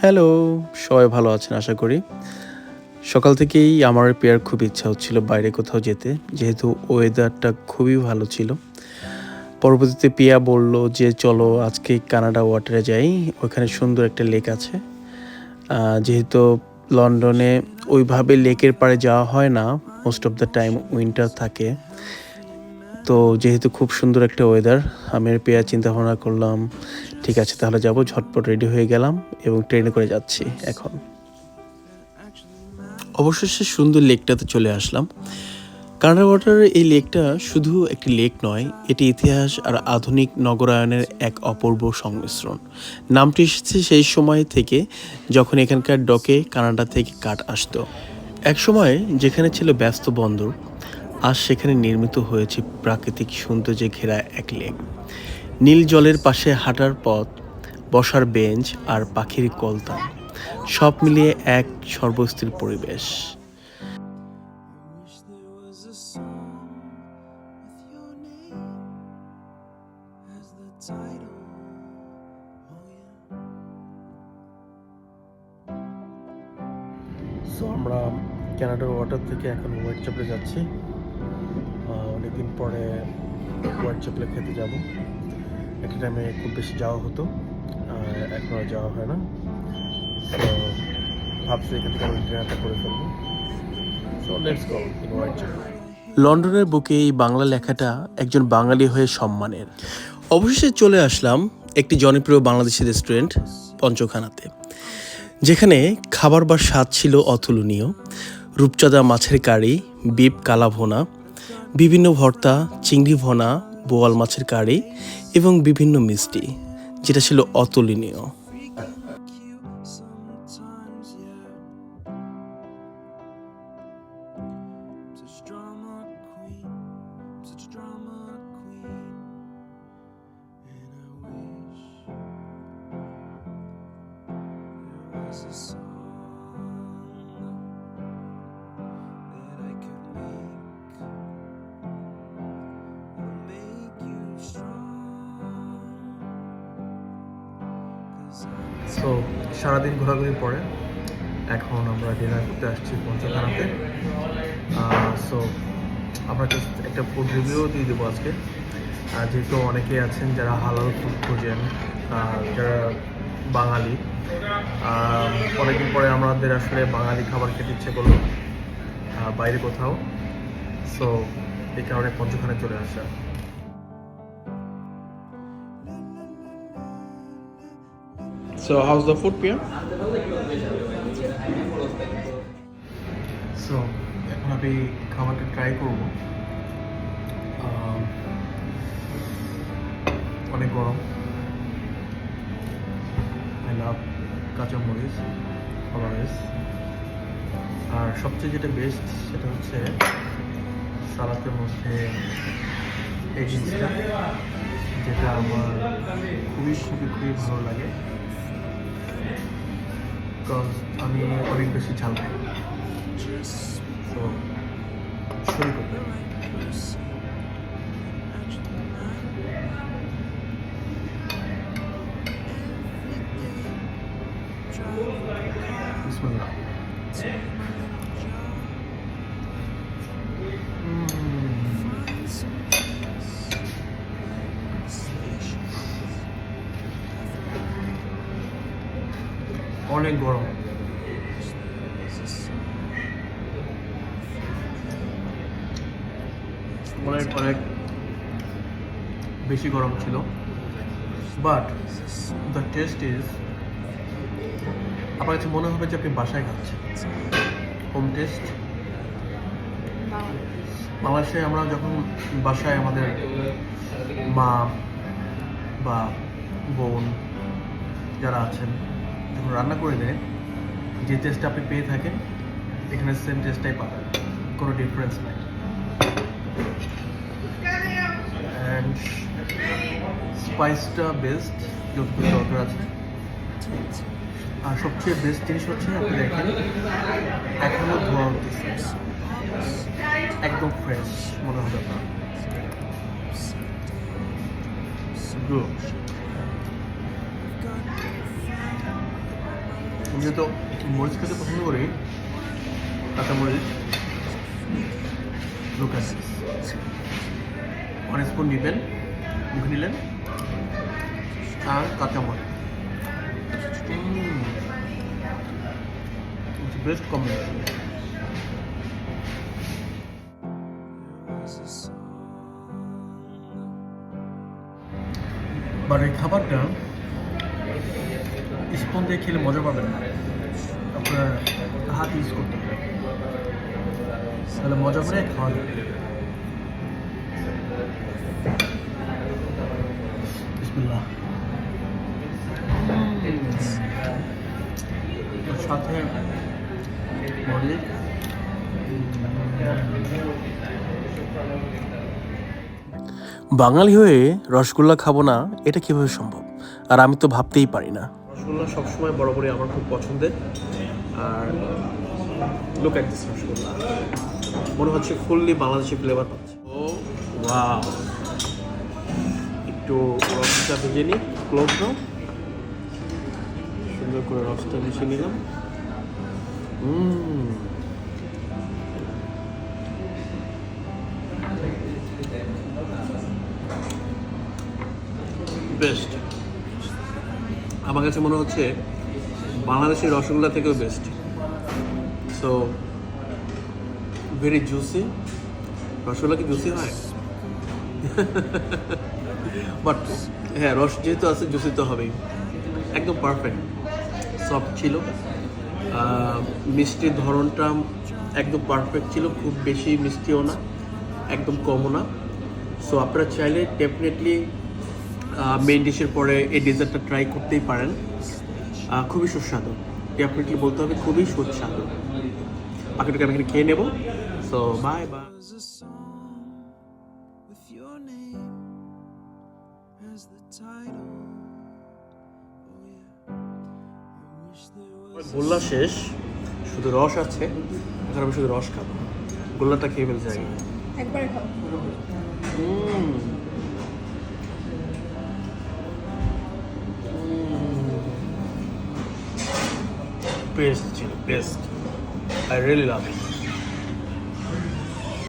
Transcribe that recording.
Hello, সবাই ভালো আছেন আশা করি। সকাল থেকেই আমার পেয়ার খুব ইচ্ছা হচ্ছিল বাইরে কোথাও যেতে। যেহেতু ওয়েদারটা খুবই ভালো ছিল। পরবর্তীতে পিয়া বলল যে, "চলো আজকে কানাডা ওয়াটারে যাই। ওখানে সুন্দর একটা লেক আছে।" যেহেতু লন্ডনে ওইভাবে লেকের পাড়ে যাওয়া হয় না। Most of the time winter থাকে। তো যেহেতু খুব সুন্দর একটা ওয়েদার, আমি আর পিয়া চিন্তাভাবনা করলাম, ঠিক আছে তাহলে যাবো। ঝটপট রেডি হয়ে গেলাম এবং ট্রেনে করে যাচ্ছি এখন। অবশেষে সুন্দর লেকটাতে চলে আসলাম। কানাডা ওয়াটারের এই লেকটা শুধু একটি লেক নয়, এটি ইতিহাস আর আধুনিক নগরায়নের এক অপূর্ব সংমিশ্রণ। নামটি এসেছে সেই সময় থেকে যখন এখানকার ডকে কানাডা থেকে কাঠ আসতো। এক সময় যেখানে ছিল ব্যস্ত বন্দর, আজ সেখানে নির্মিত হয়েছে প্রাকৃতিক সৌন্দর্যে ঘেরা এক লেক। নীল জলের পাশে হাঁটার পথ, বসার বেঞ্চ আর পাখির কলতান, সব মিলিয়ে এক সর্বস্থির পরিবেশ। সো আমরা কানাডার ওয়াটার থেকে এখন হোয়াইট চ্যাপেলে যাচ্ছি। অনেকদিন পরে হোয়াইট চ্যাপেলে খেতে যাব। একটা টাইমে খুব বেশি যাওয়া হতো, এখন আর যাওয়া হয় না। সো ভাবছি এখান থেকে আমি ডিনারটা করে ফেলবো। So let's go in Whitechapel. লন্ডনের বুকে এই বাংলা লেখাটা একজন বাঙালি হয়ে সম্মানের। অবশেষে চলে আসলাম একটি জনপ্রিয় বাংলাদেশি রেস্টুরেন্ট পঞ্চখানাতে, যেখানে খাবার বা স্বাদ ছিল অতুলনীয়। রূপচাঁদা মাছের কারি, বিপ কালা ভোনা, বিভিন্ন ভর্তা, চিংড়ি ভোনা, বোয়াল মাছের কারি এবং বিভিন্ন মিষ্টি, যেটা ছিল অতুলনীয়। সো সারাদিন ঘোরাঘুরির পরে এখন আমরা ডিনার করতে আসছি পঞ্চখানাতে। সো আমরা জাস্ট একটা ফুড রিভিউ দিয়ে দেবো আজকে। যেহেতু অনেকে আছেন যারা হালাল ফুড খোঁজেন, যারা বাঙালি, অনেকদিন পরে আমাদের আসলে বাঙালি খাবার খেতে ইচ্ছে করলো বাইরে কোথাও। সো এই কারণে পঞ্চখানায় চলে আসা। So how's the food, Pia? So এখন আমি খাবারটা ট্রাই করবো। অনেক গরম। আই লাভ কাঁচামরিচ, অলওয়েজ। আর সবচেয়ে যেটা বেস্ট সেটা হচ্ছে সালাদের মধ্যে এই জিনিসটা, যেটা আমার খুবই খুবই খুবই ভালো লাগে, বিকজ আমি অনেক বেশি ঝাল খাই। তো শুরু করতে বিসমিল্লাহ। অনেক গরম। অনেক অনেক বেশি গরম ছিল, বাট দ্য টেস্ট ইজ, আপনার কাছে মনে হবে যে আপনি বাসায় খাচ্ছেন, হোম টেস্ট। বাংলাদেশে আমরা যখন বাসায় আমাদের মা বা বোন যারা আছেন যখন রান্না করে দেয়, যে টেস্টটা আপনি পেয়ে থাকেন এখানে সেম টেস্টটাই পাবেন, কোনো ডিফারেন্স নাই। অ্যান্ড স্পাইসটা বেস্ট, যতটুকু দরকার আছে। আর সবচেয়ে বেস্ট জিনিস হচ্ছে আপনি দেখেন এখনো ধোয়া হচ্ছে, একদম ফ্রেশ মনে হবে আপনার। গুড। আমি যেহেতু মরিচ খেতে পছন্দ করি, কাঁচামরিচ, look at this. 1 স্পুন নিবেন, মুখে নিলেন, আর কাঁচামরিচ। It's the best combination. But এই খাবারটা স্পুন দিয়ে খেলে মজা পাবেন না, আপনার হাত ইউজ করতে হবে, তাহলে মজা করে খাওয়া যাবে। বিসমিল্লাহ। এর সাথে মরিচ, বাঙালি হয়ে রসগোল্লা খাবো না, এটা কিভাবে সম্ভব? আর আমি তো ভাবতেই পারি না। রসগোল্লা সবসময় বরাবরই আমার খুব পছন্দের। আর লুক অ্যাট দিস রসগোল্লা, মনে হচ্ছে ফুললি বাংলাদেশি ফ্লেভার পাচ্ছে। ও ওয়াও, একটু রসটা ভেজে নিই, ক্লোজ নাও, সুন্দর করে রসটা মিশিয়ে নিলাম। বেস্ট, আমার কাছে মনে হচ্ছে বাংলাদেশের রসগোল্লা থেকেও best. So very juicy. Rasgulla কি জুসি হয়? বাট হ্যাঁ, রস যেহেতু আছে জুসি তো হবেই। একদম পারফেক্ট, সফট ছিল, মিষ্টির ধরনটা একদম পারফেক্ট ছিল, খুব বেশি মিষ্টিও না, একদম কমও না। সো আপনারা চাইলে ডেফিনেটলি মেইন ডিশের পরে এই ডেজার্টটা ট্রাই করতেই পারেন। খুবই সুস্বাদু, ডেফিনেটলি বলতে হবে খুবই সুস্বাদু। বাকিটাকে আমি এখানে খেয়ে নেব। So bye bye. গোল্লা শেষ, শুধু রস আছে, এখন আমি শুধু রস খাবো। গোল্লাটা খেয়ে ফেলতে চাই একবার খাও। Best, I really love it.